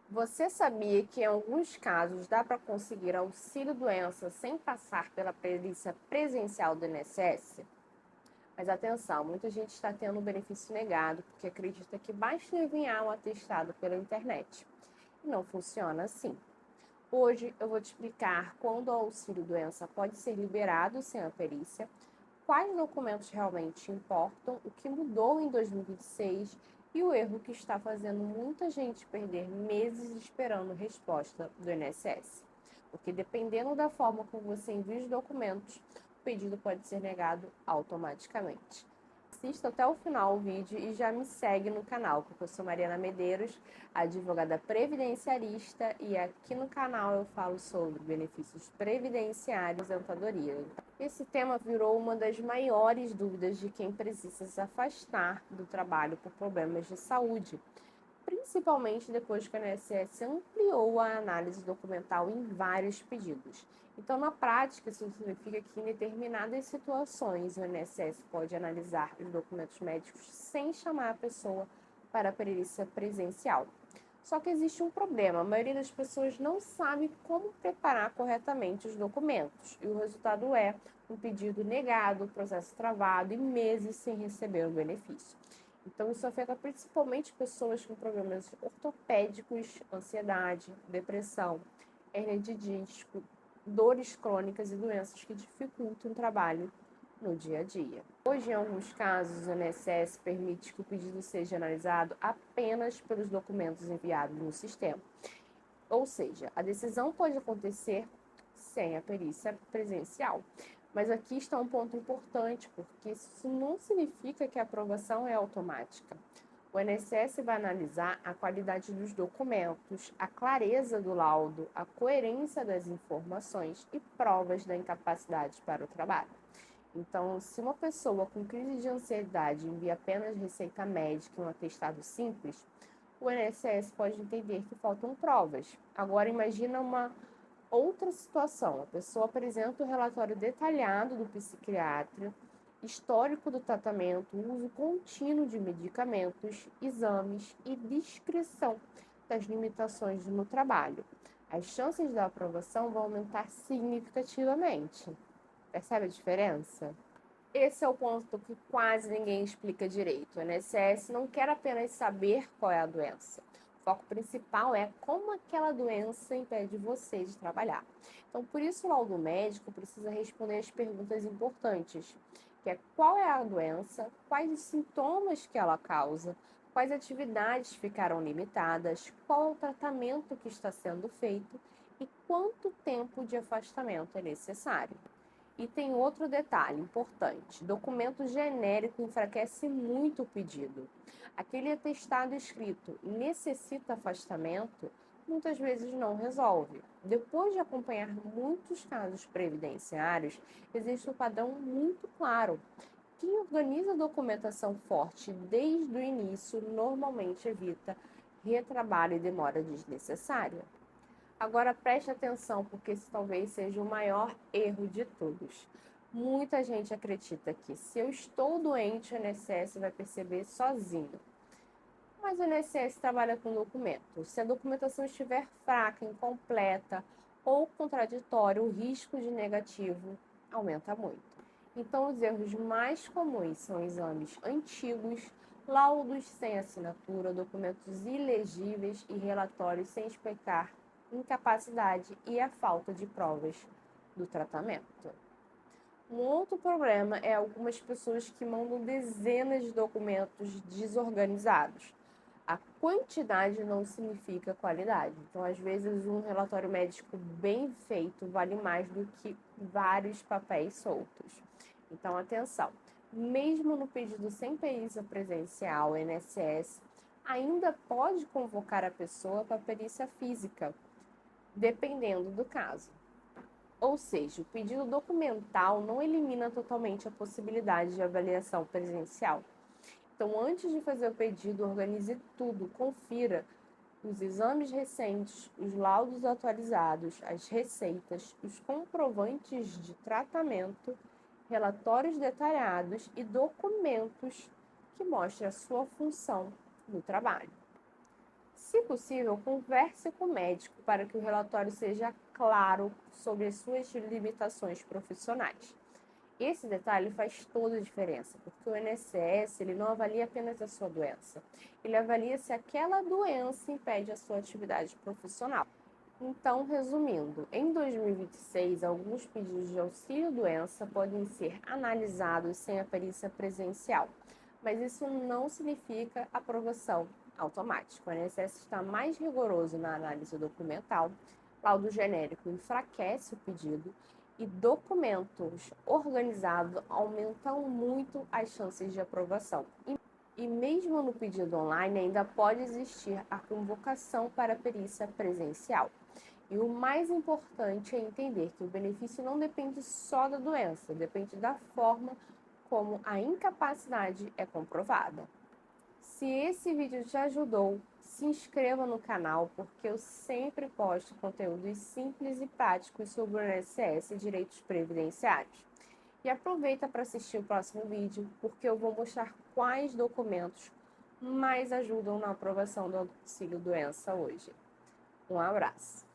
Você sabia que em alguns casos dá para conseguir auxílio-doença sem passar pela perícia presencial do INSS? Mas atenção, muita gente está tendo o benefício negado porque acredita que basta enviar um atestado pela internet. E não funciona assim. Hoje eu vou te explicar quando o auxílio-doença pode ser liberado sem a perícia, quais documentos realmente importam, o que mudou em 2026 e o erro que está fazendo muita gente perder meses esperando resposta do INSS. Porque dependendo da forma como você envia os documentos, o pedido pode ser negado automaticamente. Assista até o final o vídeo e já me segue no canal, porque eu sou Mariana Medeiros, advogada previdenciarista, e aqui no canal eu falo sobre benefícios previdenciários e aposentadoria. Esse tema virou uma das maiores dúvidas de quem precisa se afastar do trabalho por problemas de saúde, principalmente depois que o INSS ampliou a análise documental em vários pedidos. Então, na prática, isso significa que em determinadas situações o INSS pode analisar os documentos médicos sem chamar a pessoa para a perícia presencial. Só que existe um problema: a maioria das pessoas não sabe como preparar corretamente os documentos, e o resultado é um pedido negado, processo travado e meses sem receber o benefício. Então, isso afeta principalmente pessoas com problemas ortopédicos, ansiedade, depressão, hernia de disco, dores crônicas e doenças que dificultam o trabalho no dia a dia. Hoje, em alguns casos, o INSS permite que o pedido seja analisado apenas pelos documentos enviados no sistema. Ou seja, a decisão pode acontecer sem a perícia presencial. Mas aqui está um ponto importante, porque isso não significa que a aprovação é automática. O INSS vai analisar a qualidade dos documentos, a clareza do laudo, a coerência das informações e provas da incapacidade para o trabalho. Então, se uma pessoa com crise de ansiedade envia apenas receita médica e um atestado simples, o INSS pode entender que faltam provas. Agora, imagina uma outra situação: a pessoa apresenta o relatório detalhado do psiquiatra, histórico do tratamento, uso contínuo de medicamentos, exames e descrição das limitações no trabalho. As chances da aprovação vão aumentar significativamente. Percebe a diferença? Esse é o ponto que quase ninguém explica direito. O INSS não quer apenas saber qual é a doença. O foco principal é como aquela doença impede você de trabalhar. Então, por isso, o laudo médico precisa responder as perguntas importantes, que é: qual é a doença, quais os sintomas que ela causa, quais atividades ficaram limitadas, qual é o tratamento que está sendo feito e quanto tempo de afastamento é necessário. E tem outro detalhe importante: documento genérico enfraquece muito o pedido. Aquele atestado escrito necessita afastamento muitas vezes não resolve. Depois de acompanhar muitos casos previdenciários, existe um padrão muito claro. Quem organiza a documentação forte desde o início normalmente evita retrabalho e demora desnecessária. Agora preste atenção, porque esse talvez seja o maior erro de todos. Muita gente acredita que se eu estou doente, o INSS vai perceber sozinho. Mas o INSS trabalha com documentos. Se a documentação estiver fraca, incompleta ou contraditória, o risco de negativo aumenta muito. Então, os erros mais comuns são exames antigos, laudos sem assinatura, documentos ilegíveis e relatórios sem explicar incapacidade e a falta de provas do tratamento. Um outro problema é algumas pessoas que mandam dezenas de documentos desorganizados. A quantidade não significa qualidade. Então, às vezes, um relatório médico bem feito vale mais do que vários papéis soltos. Então, atenção: mesmo no pedido sem perícia presencial, o INSS ainda pode convocar a pessoa para perícia física, dependendo do caso. Ou seja, o pedido documental não elimina totalmente a possibilidade de avaliação presencial. Então, antes de fazer o pedido, organize tudo, confira os exames recentes, os laudos atualizados, as receitas, os comprovantes de tratamento, relatórios detalhados e documentos que mostrem a sua função no trabalho. Se possível, converse com o médico para que o relatório seja claro sobre as suas limitações profissionais. Esse detalhe faz toda a diferença, porque o INSS ele não avalia apenas a sua doença, ele avalia se aquela doença impede a sua atividade profissional. Então, resumindo, em 2026, alguns pedidos de auxílio-doença podem ser analisados sem a perícia presencial, mas isso não significa aprovação automática. O INSS está mais rigoroso na análise documental, laudo genérico enfraquece o pedido e documentos organizados aumentam muito as chances de aprovação. E mesmo no pedido online, ainda pode existir a convocação para a perícia presencial. E o mais importante é entender que o benefício não depende só da doença, depende da forma como a incapacidade é comprovada. Se esse vídeo te ajudou, se inscreva no canal, porque eu sempre posto conteúdos simples e práticos sobre o INSS e direitos previdenciários. E aproveita para assistir o próximo vídeo, porque eu vou mostrar quais documentos mais ajudam na aprovação do auxílio-doença hoje. Um abraço!